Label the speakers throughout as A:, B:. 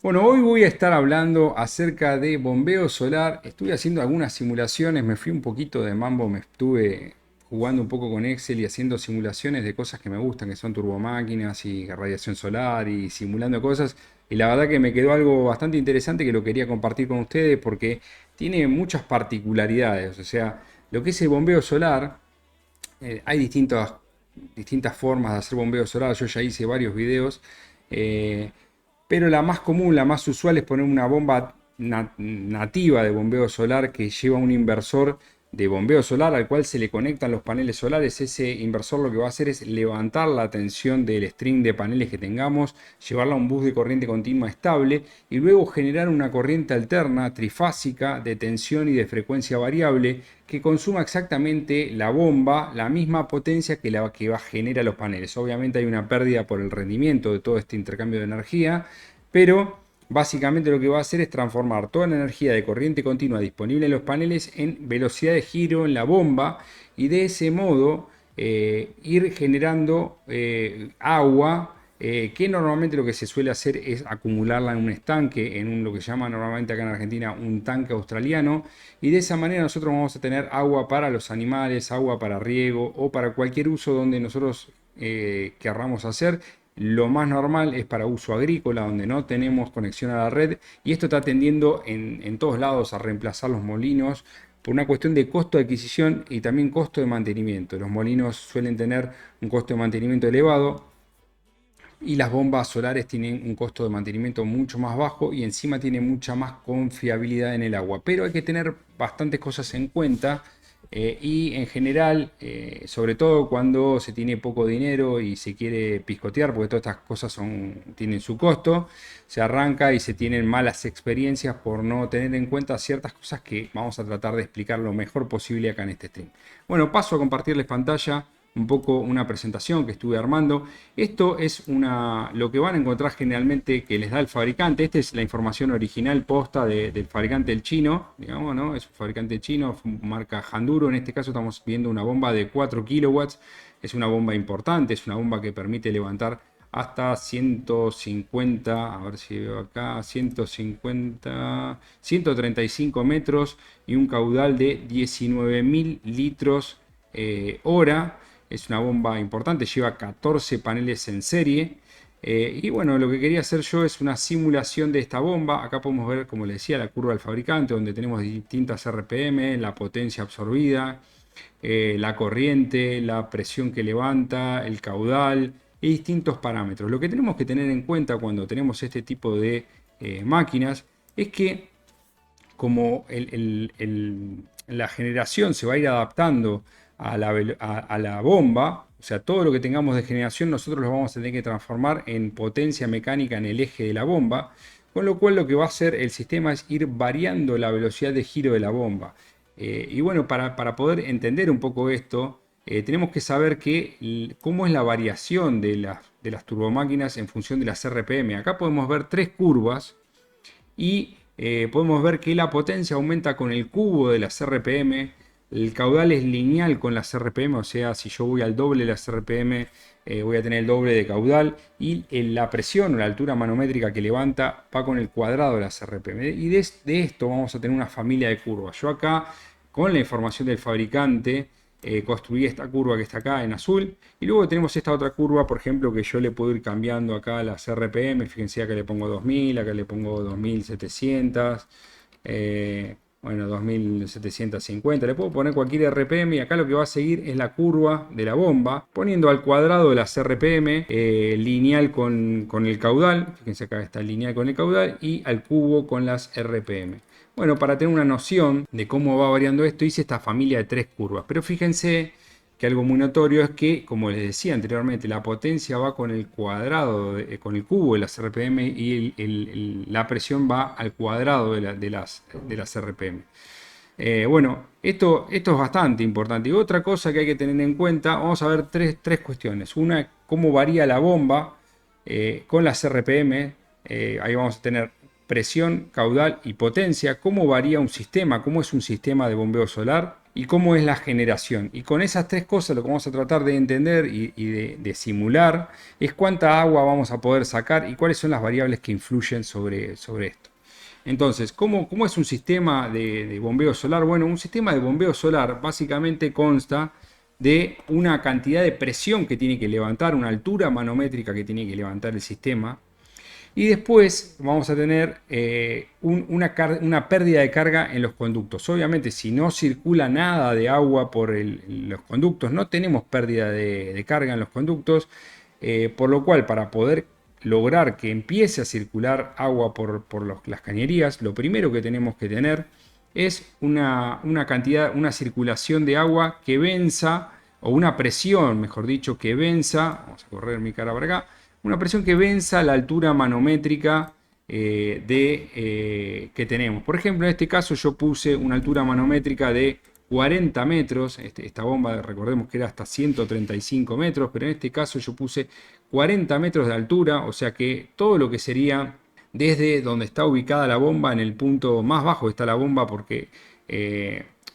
A: Bueno, hoy voy a estar hablando acerca de bombeo solar. Estuve haciendo algunas simulaciones, me fui un poquito de mambo, me estuve jugando un poco con Excel y haciendo simulaciones de cosas que me gustan, que son turbomáquinas y radiación solar y simulando cosas. Y la verdad que me quedó algo bastante interesante que lo quería compartir con ustedes porque tiene muchas particularidades. O sea, lo que es el bombeo solar, hay distintas formas de hacer bombeo solar. Yo ya hice varios videos. eh, pero la más común, la más usual es poner una bomba nativa de bombeo solar que lleva un inversor de bombeo solar al cual se le conectan los paneles solares. Ese inversor lo que va a hacer es levantar la tensión del string de paneles que tengamos, llevarla a un bus de corriente continua estable y luego generar una corriente alterna trifásica de tensión y de frecuencia variable que consuma exactamente la bomba, la misma potencia que la que genera los paneles. Obviamente hay una pérdida por el rendimiento de todo este intercambio de energía, pero básicamente lo que va a hacer es transformar toda la energía de corriente continua disponible en los paneles en velocidad de giro en la bomba y de ese modo ir generando agua, que normalmente lo que se suele hacer es acumularla en un estanque, en lo que se llama normalmente acá en Argentina un tanque australiano, y de esa manera nosotros vamos a tener agua para los animales, agua para riego o para cualquier uso donde nosotros querramos hacer. Lo más normal es para uso agrícola, donde no tenemos conexión a la red, y esto está tendiendo en todos lados a reemplazar los molinos por una cuestión de costo de adquisición y también costo de mantenimiento. Los molinos suelen tener un costo de mantenimiento elevado y las bombas solares tienen un costo de mantenimiento mucho más bajo y encima tienen mucha más confiabilidad en el agua. Pero hay que tener bastantes cosas en cuenta, y en general, sobre todo cuando se tiene poco dinero y se quiere piscotear, porque todas estas cosas tienen su costo, se arranca y se tienen malas experiencias por no tener en cuenta ciertas cosas que vamos a tratar de explicar lo mejor posible acá en este stream. Bueno, paso a compartirles pantalla un poco una presentación que estuve armando. Esto es lo que van a encontrar generalmente que les da el fabricante. Esta es la información original posta del fabricante el chino, digamos, ¿no? Es un fabricante chino, marca Handuro. En este caso estamos viendo una bomba de 4 kilowatts. Es una bomba importante, es una bomba que permite levantar hasta 150, a ver si veo acá, 150, 135 metros y un caudal de 19.000 litros hora. Es una bomba importante, lleva 14 paneles en serie. Y bueno, lo que quería hacer yo es una simulación de esta bomba. Acá podemos ver, como les decía, la curva del fabricante, donde tenemos distintas RPM, la potencia absorbida, la corriente, la presión que levanta, el caudal y distintos parámetros. Lo que tenemos que tener en cuenta cuando tenemos este tipo de máquinas es que como la generación se va a ir adaptando a la bomba, o sea, todo lo que tengamos de generación nosotros lo vamos a tener que transformar en potencia mecánica en el eje de la bomba, con lo cual lo que va a hacer el sistema es ir variando la velocidad de giro de la bomba. Y bueno, para poder entender un poco esto, tenemos que saber cómo es la variación de las turbomáquinas en función de las RPM. Acá podemos ver tres curvas y podemos ver que la potencia aumenta con el cubo de las RPM, el caudal es lineal con las RPM, o sea, si yo voy al doble de las RPM, voy a tener el doble de caudal, y la presión o la altura manométrica que levanta va con el cuadrado de las RPM. Y de esto vamos a tener una familia de curvas. Yo acá, con la información del fabricante, construí esta curva que está acá en azul, y luego tenemos esta otra curva, por ejemplo, que yo le puedo ir cambiando acá las RPM. Fíjense, acá le pongo 2000, acá le pongo 2700, bueno, 2750, le puedo poner cualquier RPM, y acá lo que va a seguir es la curva de la bomba, poniendo al cuadrado de las RPM, lineal con el caudal. Fíjense, acá está lineal con el caudal, y al cubo con las RPM. Bueno, para tener una noción de cómo va variando esto, hice esta familia de tres curvas. Pero fíjense que algo muy notorio es que, como les decía anteriormente, la potencia va con el cuadrado, con el cubo de las RPM, y la presión va al cuadrado de las RPM. Bueno, esto es bastante importante. Y otra cosa que hay que tener en cuenta, vamos a ver tres cuestiones. Una, cómo varía la bomba con las RPM. Ahí vamos a tener presión, caudal y potencia. Cómo varía un sistema, cómo es un sistema de bombeo solar. y cómo es la generación. Y con esas tres cosas lo que vamos a tratar de entender y de simular es cuánta agua vamos a poder sacar y cuáles son las variables que influyen sobre esto. Entonces, ¿cómo es un sistema de bombeo solar? Bueno, un sistema de bombeo solar básicamente consta de una cantidad de presión que tiene que levantar, una altura manométrica que tiene que levantar el sistema. Y después vamos a tener una pérdida de carga en los conductos. Obviamente, si no circula nada de agua por los conductos, no tenemos pérdida de carga en los conductos, por lo cual para poder lograr que empiece a circular agua por las cañerías, lo primero que tenemos que tener es una circulación de agua que venza, o una presión, mejor dicho, que venza, vamos a correr mi cara para acá, una presión que venza la altura manométrica que tenemos. Por ejemplo, en este caso yo puse una altura manométrica de 40 metros. Esta bomba, recordemos que era hasta 135 metros, pero en este caso yo puse 40 metros de altura, o sea que todo lo que sería desde donde está ubicada la bomba, en el punto más bajo está la bomba, porque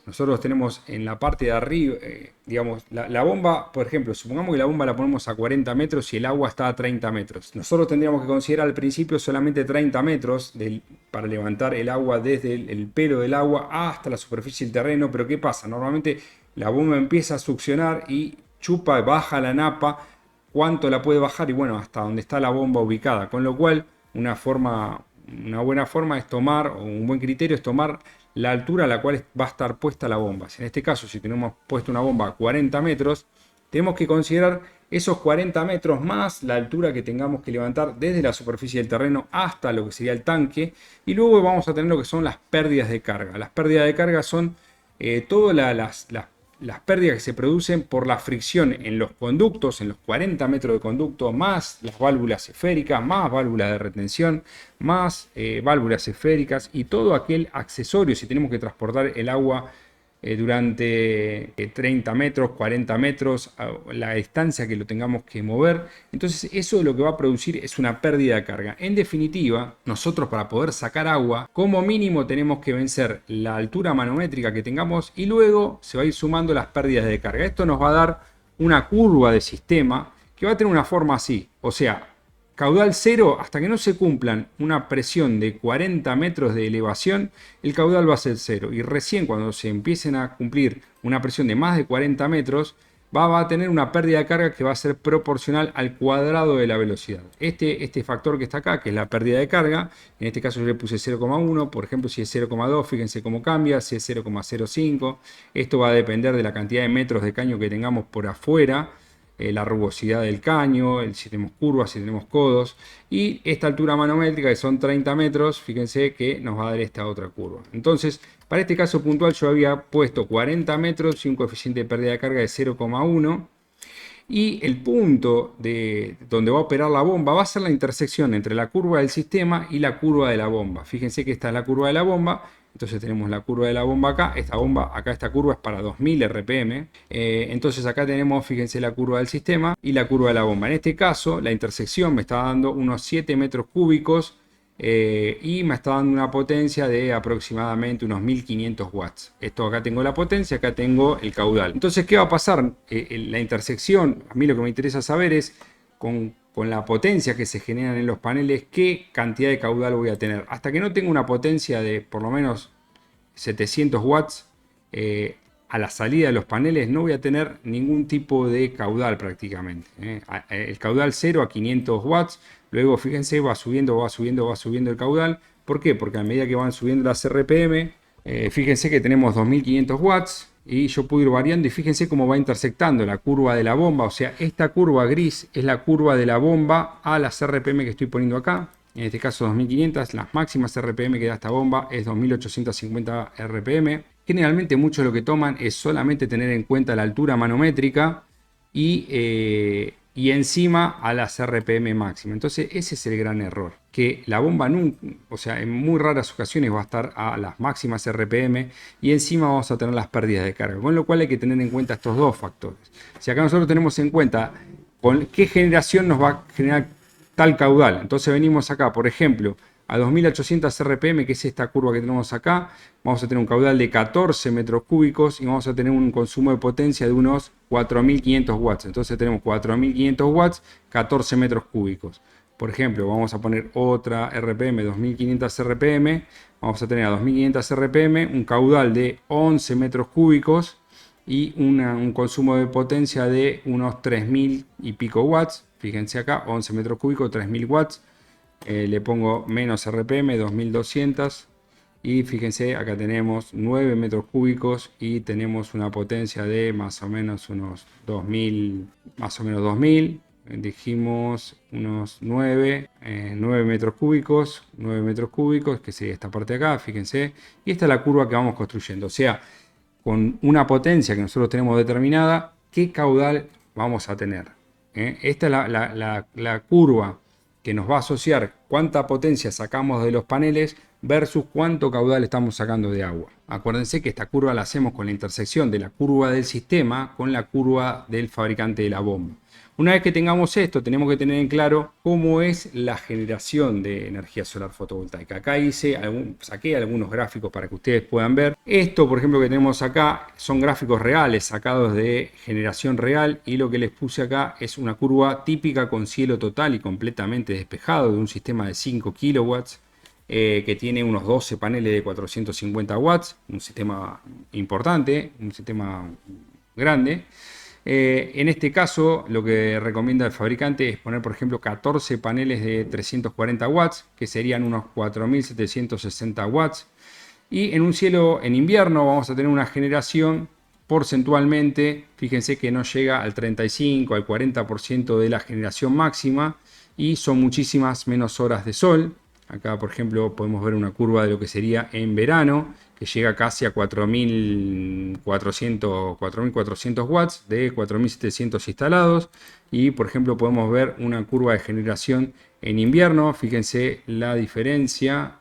A: nosotros tenemos en la parte de arriba, digamos, la bomba, por ejemplo, supongamos que la bomba la ponemos a 40 metros y el agua está a 30 metros. Nosotros tendríamos que considerar al principio solamente 30 metros para levantar el agua desde el pelo del agua hasta la superficie del terreno. Pero ¿qué pasa? Normalmente la bomba empieza a succionar y chupa, baja la napa. ¿Cuánto la puede bajar? Y bueno, hasta donde está la bomba ubicada. Con lo cual, una buena forma es tomar, o un buen criterio es tomar la altura a la cual va a estar puesta la bomba. En este caso, si tenemos puesto una bomba a 40 metros, tenemos que considerar esos 40 metros más la altura que tengamos que levantar desde la superficie del terreno hasta lo que sería el tanque. Y luego vamos a tener lo que son las pérdidas de carga. Las pérdidas de carga son todas las pérdidas que se producen por la fricción en los conductos, en los 40 metros de conducto, más las válvulas esféricas, más válvulas de retención, más válvulas esféricas y todo aquel accesorio, si tenemos que transportar el agua durante 30 metros, 40 metros, la distancia que lo tengamos que mover. Entonces eso lo que va a producir es una pérdida de carga. En definitiva, nosotros para poder sacar agua, como mínimo tenemos que vencer la altura manométrica que tengamos y luego se va a ir sumando las pérdidas de carga. Esto nos va a dar una curva de sistema que va a tener una forma así, o sea, caudal cero, hasta que no se cumplan una presión de 40 metros de elevación, el caudal va a ser cero. Y recién cuando se empiecen a cumplir una presión de más de 40 metros, va a tener una pérdida de carga que va a ser proporcional al cuadrado de la velocidad. Este factor que está acá, que es la pérdida de carga, en este caso yo le puse 0,1, por ejemplo, si es 0,2, fíjense cómo cambia, si es 0,05. Esto va a depender de la cantidad de metros de caño que tengamos por afuera, la rugosidad del caño, si tenemos curvas, si tenemos codos, y esta altura manométrica que son 30 metros, fíjense que nos va a dar esta otra curva. Entonces, para este caso puntual yo había puesto 40 metros y un coeficiente de pérdida de carga de 0,1, y el punto donde va a operar la bomba va a ser la intersección entre la curva del sistema y la curva de la bomba. Fíjense que esta es la curva de la bomba. Entonces tenemos la curva de la bomba acá, esta curva es para 2000 RPM. Entonces acá tenemos, fíjense, la curva del sistema y la curva de la bomba. En este caso, la intersección me está dando unos 7 metros cúbicos y me está dando una potencia de aproximadamente unos 1500 watts. Esto acá tengo la potencia, acá tengo el caudal. Entonces, ¿qué va a pasar? En la intersección, a mí lo que me interesa saber es con la potencia que se generan en los paneles, qué cantidad de caudal voy a tener. Hasta que no tenga una potencia de por lo menos 700 watts a la salida de los paneles, no voy a tener ningún tipo de caudal prácticamente. El caudal 0 a 500 watts, luego fíjense, va subiendo el caudal. ¿Por qué? Porque a medida que van subiendo las RPM, fíjense que tenemos 2500 watts. Y yo puedo ir variando y fíjense cómo va intersectando la curva de la bomba. O sea, esta curva gris es la curva de la bomba a las RPM que estoy poniendo acá. En este caso 2500, las máximas RPM que da esta bomba es 2850 RPM. Generalmente muchos lo que toman es solamente tener en cuenta la altura manométrica y encima a las RPM máxima. Entonces ese es el gran error, que la bomba nunca, o sea, en muy raras ocasiones va a estar a las máximas RPM y encima vamos a tener las pérdidas de carga, con lo cual hay que tener en cuenta estos dos factores. Si acá nosotros tenemos en cuenta con qué generación nos va a generar tal caudal, entonces venimos acá, por ejemplo, A 2800 RPM, que es esta curva que tenemos acá, vamos a tener un caudal de 14 metros cúbicos y vamos a tener un consumo de potencia de unos 4500 watts. Entonces tenemos 4500 watts, 14 metros cúbicos. Por ejemplo, vamos a poner otra RPM, 2500 RPM. Vamos a tener a 2500 RPM un caudal de 11 metros cúbicos y un consumo de potencia de unos 3000 y pico watts. Fíjense acá, 11 metros cúbicos, 3000 watts. Le pongo menos RPM, 2200. Y fíjense, acá tenemos 9 metros cúbicos y tenemos una potencia de más o menos unos 2000, más o menos 2000. Dijimos unos 9 metros cúbicos, 9 metros cúbicos, que sería esta parte de acá, fíjense. Y esta es la curva que vamos construyendo. O sea, con una potencia que nosotros tenemos determinada, ¿qué caudal vamos a tener? Esta es la curva que nos va a asociar cuánta potencia sacamos de los paneles versus cuánto caudal estamos sacando de agua. Acuérdense que esta curva la hacemos con la intersección de la curva del sistema con la curva del fabricante de la bomba. Una vez que tengamos esto, tenemos que tener en claro cómo es la generación de energía solar fotovoltaica. Acá saqué algunos gráficos para que ustedes puedan ver. Esto, por ejemplo, que tenemos acá son gráficos reales sacados de generación real, y lo que les puse acá es una curva típica con cielo total y completamente despejado de un sistema de 5 kilowatts. Que tiene unos 12 paneles de 450 watts, un sistema importante, un sistema grande. En este caso, lo que recomienda el fabricante es poner, por ejemplo, 14 paneles de 340 watts, que serían unos 4760 watts. Y en un cielo en invierno vamos a tener una generación porcentualmente, fíjense que no llega al 35, al 40% de la generación máxima, y son muchísimas menos horas de sol. Acá, por ejemplo, podemos ver una curva de lo que sería en verano, que llega casi a 4400 watts de 4700 instalados. Y, por ejemplo, podemos ver una curva de generación en invierno. Fíjense la diferencia.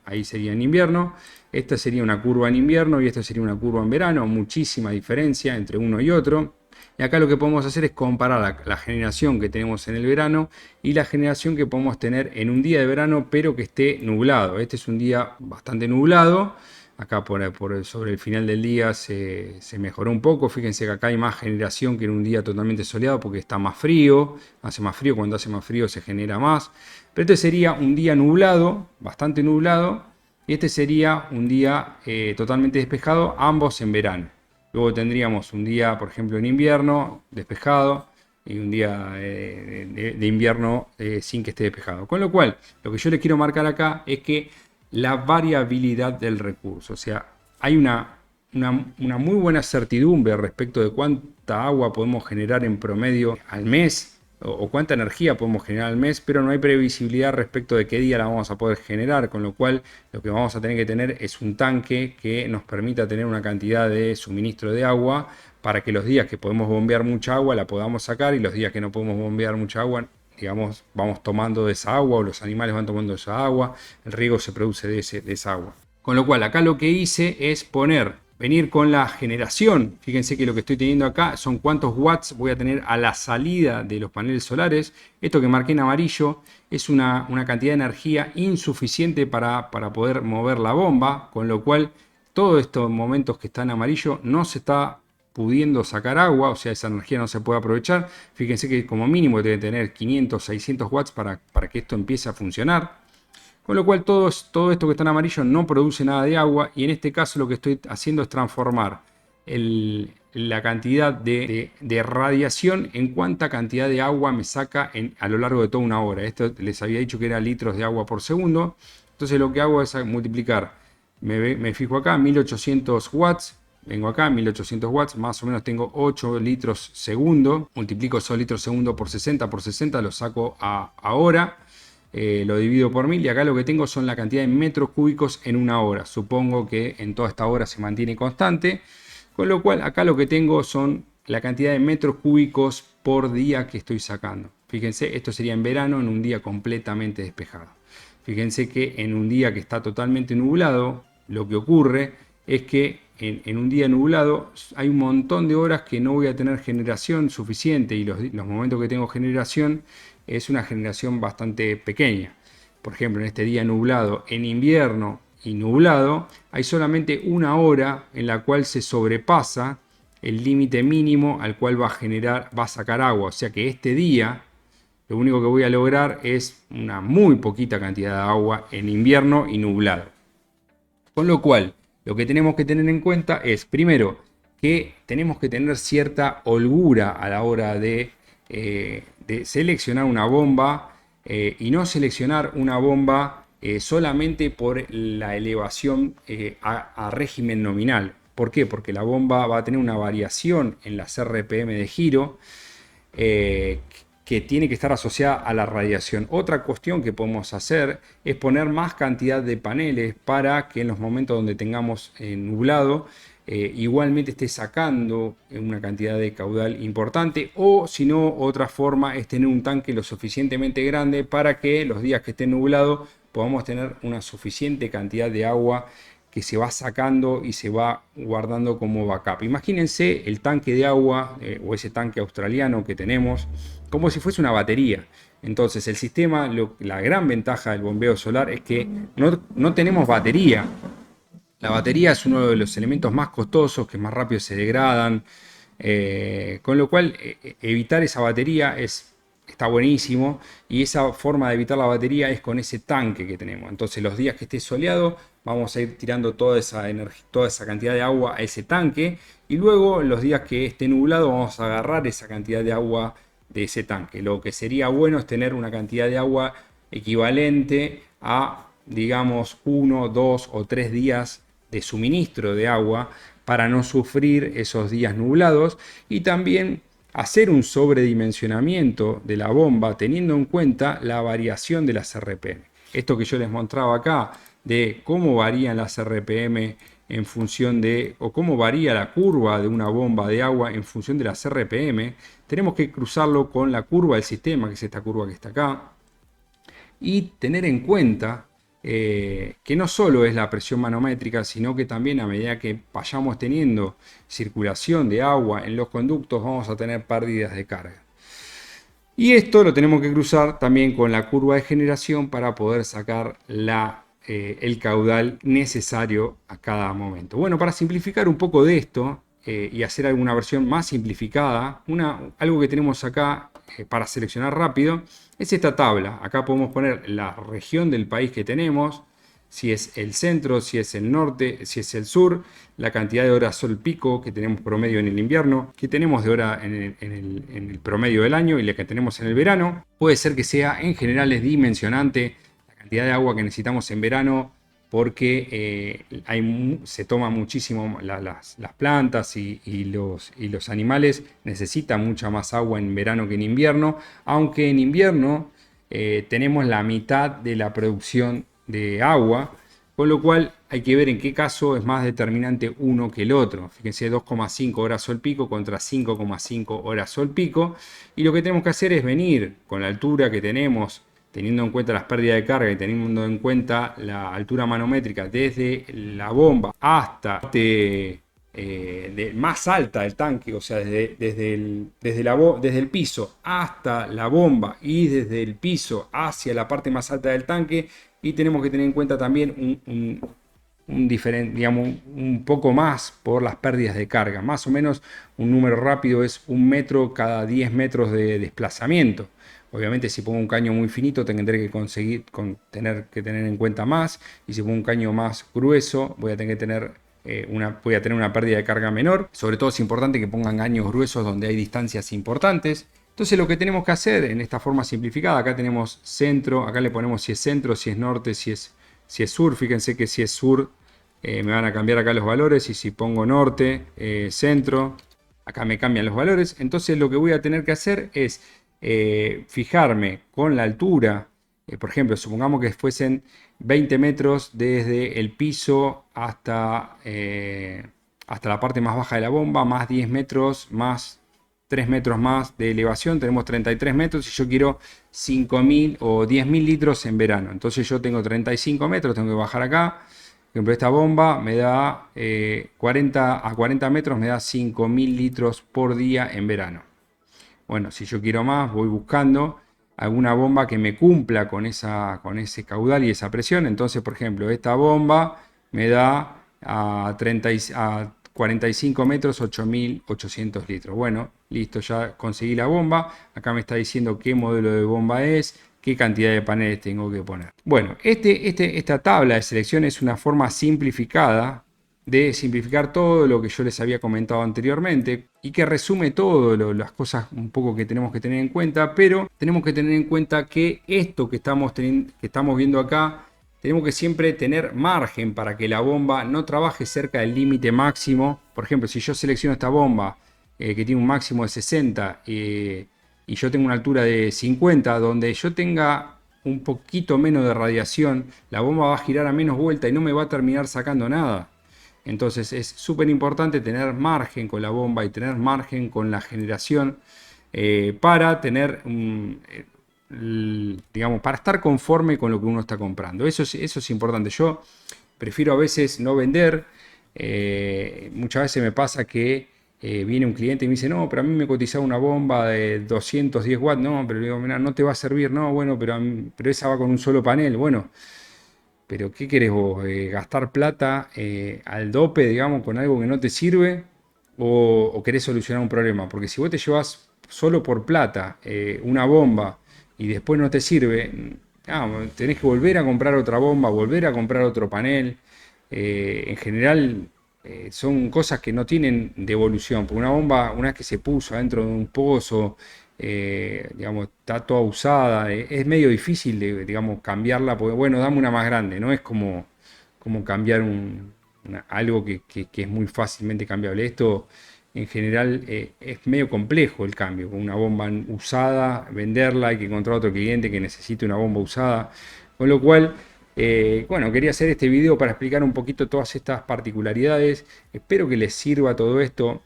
A: Ahí sería en invierno. Esta sería una curva en invierno y esta sería una curva en verano. Muchísima diferencia entre uno y otro. Y acá lo que podemos hacer es comparar la generación que tenemos en el verano y la generación que podemos tener en un día de verano, pero que esté nublado. Este es un día bastante nublado. Acá sobre el final del día se mejoró un poco. Fíjense que acá hay más generación que en un día totalmente soleado porque está más frío. Hace más frío, cuando hace más frío se genera más. Pero este sería un día nublado, bastante nublado. Y este sería un día totalmente despejado, ambos en verano. Luego tendríamos un día, por ejemplo, en invierno, despejado, y un día de invierno sin que esté despejado. Con lo cual, lo que yo les quiero marcar acá es que la variabilidad del recurso, o sea, hay una muy buena certidumbre respecto de cuánta agua podemos generar en promedio al mes, o cuánta energía podemos generar al mes, pero no hay previsibilidad respecto de qué día la vamos a poder generar, con lo cual lo que vamos a tener que tener es un tanque que nos permita tener una cantidad de suministro de agua para que los días que podemos bombear mucha agua la podamos sacar, y los días que no podemos bombear mucha agua, digamos, vamos tomando de esa agua, o los animales van tomando de esa agua, el riego se produce de esa agua. Con lo cual, acá lo que hice es venir con la generación. Fíjense que lo que estoy teniendo acá son cuántos watts voy a tener a la salida de los paneles solares. Esto que marqué en amarillo es una cantidad de energía insuficiente para poder mover la bomba, con lo cual todos estos momentos que están en amarillo no se está pudiendo sacar agua, o sea, esa energía no se puede aprovechar. Fíjense que como mínimo debe tener 500, 600 watts para que esto empiece a funcionar. Con lo cual todo esto que está en amarillo no produce nada de agua, y en este caso lo que estoy haciendo es transformar la cantidad de radiación en cuánta cantidad de agua me saca a lo largo de toda una hora. Esto les había dicho que era litros de agua por segundo. Entonces lo que hago es multiplicar, me fijo acá, 1800 watts. Vengo acá, 1800 watts, más o menos tengo 8 litros segundo. Multiplico esos litros segundo por 60, lo saco a hora. Lo divido por 1000 y acá lo que tengo son la cantidad de metros cúbicos en una hora. Supongo que en toda esta hora se mantiene constante, con lo cual acá lo que tengo son la cantidad de metros cúbicos por día que estoy sacando. Fíjense, esto sería en verano, en un día completamente despejado. Fíjense que en un día que está totalmente nublado, lo que ocurre es que en un día nublado hay un montón de horas que no voy a tener generación suficiente, y los momentos que tengo generación es una generación bastante pequeña. por ejemplo, en este día nublado, en invierno y nublado, hay solamente una hora en la cual se sobrepasa el límite mínimo al cual va a sacar agua. O sea que este día lo único que voy a lograr es una muy poquita cantidad de agua en invierno y nublado. Con lo cual, lo que tenemos que tener en cuenta es, primero, que tenemos que tener cierta holgura a la hora de seleccionar una bomba y no seleccionar una bomba solamente por la elevación a régimen nominal. ¿Por qué? Porque la bomba va a tener una variación en las RPM de giro eh, que tiene que estar asociada a la radiación. Otra cuestión que podemos hacer es poner más cantidad de paneles para que en los momentos donde tengamos nublado, igualmente esté sacando una cantidad de caudal importante, o si no, otra forma es tener un tanque lo suficientemente grande para que los días que esté nublado podamos tener una suficiente cantidad de agua que se va sacando y se va guardando como backup. Imagínense el tanque de agua o ese tanque australiano que tenemos como si fuese una batería. Entonces el sistema, la gran ventaja del bombeo solar es que no tenemos batería. La batería es uno de los elementos más costosos, que más rápido se degradan, con lo cual evitar esa batería está buenísimo, y esa forma de evitar la batería es con ese tanque que tenemos. Entonces los días que esté soleado vamos a ir tirando toda esa energía, toda esa cantidad de agua a ese tanque, y luego en los días que esté nublado vamos a agarrar esa cantidad de agua de ese tanque. Lo que sería bueno es tener una cantidad de agua equivalente a, digamos, 1, 2 o 3 días de suministro de agua para no sufrir esos días nublados, y también hacer un sobredimensionamiento de la bomba teniendo en cuenta la variación de las RPM. Esto que yo les mostraba acá de cómo varían las RPM en función de, o cómo varía la curva de una bomba de agua en función de las RPM, tenemos que cruzarlo con la curva del sistema, que es esta curva que está acá, y tener en cuenta que no solo es la presión manométrica, sino que también a medida que vayamos teniendo circulación de agua en los conductos, vamos a tener pérdidas de carga. Y esto lo tenemos que cruzar también con la curva de generación para poder sacar el caudal necesario a cada momento. Bueno, para simplificar un poco de esto y hacer alguna versión más simplificada, algo que tenemos acá para seleccionar rápido es esta tabla. Acá podemos poner la región del país que tenemos, si es el centro, si es el norte, si es el sur, la cantidad de horas sol pico que tenemos promedio en el invierno, que tenemos de hora en el promedio del año y la que tenemos en el verano. Puede ser que sea en general es dimensionante la cantidad de agua que necesitamos en verano, porque se toma muchísimo, las plantas y los animales necesitan mucha más agua en verano que en invierno, aunque en invierno tenemos la mitad de la producción de agua, con lo cual hay que ver en qué caso es más determinante uno que el otro. Fíjense, 2,5 horas sol pico contra 5,5 horas sol pico, y lo que tenemos que hacer es venir con la altura que tenemos, teniendo en cuenta las pérdidas de carga y teniendo en cuenta la altura manométrica desde la bomba hasta más alta del tanque, o sea, desde el piso hasta la bomba y desde el piso hacia la parte más alta del tanque, y tenemos que tener en cuenta también digamos, un poco más por las pérdidas de carga. Más o menos un número rápido es 1 metro cada 10 metros de desplazamiento. Obviamente si pongo un caño muy finito tendré que tener que tener en cuenta más, y si pongo un caño más grueso voy a tener que tener una pérdida de carga menor. Sobre todo es importante que pongan caños gruesos donde hay distancias importantes. Entonces lo que tenemos que hacer en esta forma simplificada, acá tenemos centro, acá le ponemos si es centro, si es norte, si es sur. Fíjense que si es sur me van a cambiar acá los valores, y si pongo norte, centro, acá me cambian los valores. Entonces lo que voy a tener que hacer es fijarme con la altura. Por ejemplo, supongamos que fuesen 20 metros desde el piso hasta la parte más baja de la bomba, más 10 metros, más 3 metros más de elevación, tenemos 33 metros, y yo quiero 5.000 o 10.000 litros en verano. Entonces yo tengo 35 metros, tengo que bajar acá. Por ejemplo, esta bomba me da 40 metros, me da 5.000 litros por día en verano. Bueno, si yo quiero más, voy buscando. alguna bomba que me cumpla con ese caudal y esa presión. Entonces, por ejemplo, esta bomba me da a 45 metros 8.800 litros. Bueno, listo, ya conseguí la bomba. Acá me está diciendo qué modelo de bomba es, qué cantidad de paneles tengo que poner. Bueno, esta tabla de selección es una forma simplificada de simplificar todo lo que yo les había comentado anteriormente y que resume todas las cosas un poco que tenemos que tener en cuenta, pero tenemos que tener en cuenta que esto que estamos viendo acá, tenemos que siempre tener margen para que la bomba no trabaje cerca del límite máximo. Por ejemplo, si yo selecciono esta bomba que tiene un máximo de 60 y yo tengo una altura de 50, donde yo tenga un poquito menos de radiación, la bomba va a girar a menos vuelta y no me va a terminar sacando nada. Entonces es súper importante tener margen con la bomba y tener margen con la generación para tener, digamos, para estar conforme con lo que uno está comprando. Eso es importante. Yo prefiero a veces no vender. Muchas veces me pasa que viene un cliente y me dice, no, pero a mí me cotizaba una bomba de 210 watts. No, pero le digo, mira, no te va a servir. No, bueno, pero esa va con un solo panel. Bueno. Pero ¿qué querés vos? ¿Gastar plata al dope, digamos, con algo que no te sirve? ¿O querés solucionar un problema? Porque si vos te llevas solo por plata una bomba y después no te sirve, tenés que volver a comprar otra bomba, volver a comprar otro panel. En general son cosas que no tienen devolución. Porque una bomba, una vez que se puso adentro de un pozo, digamos, está toda usada, es medio difícil de, digamos, cambiarla, porque bueno, dame una más grande, no es como cambiar algo que es muy fácilmente cambiable. Esto en general es medio complejo el cambio, con una bomba usada, venderla, hay que encontrar otro cliente que necesite una bomba usada, con lo cual... bueno, quería hacer este video para explicar un poquito todas estas particularidades. Espero que les sirva todo esto.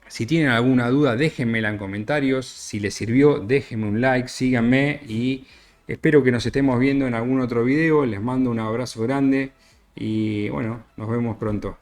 A: Si tienen alguna duda, déjenmela en comentarios. Si les sirvió, déjenme un like, síganme y espero que nos estemos viendo en algún otro video. Les mando un abrazo grande y bueno, nos vemos pronto.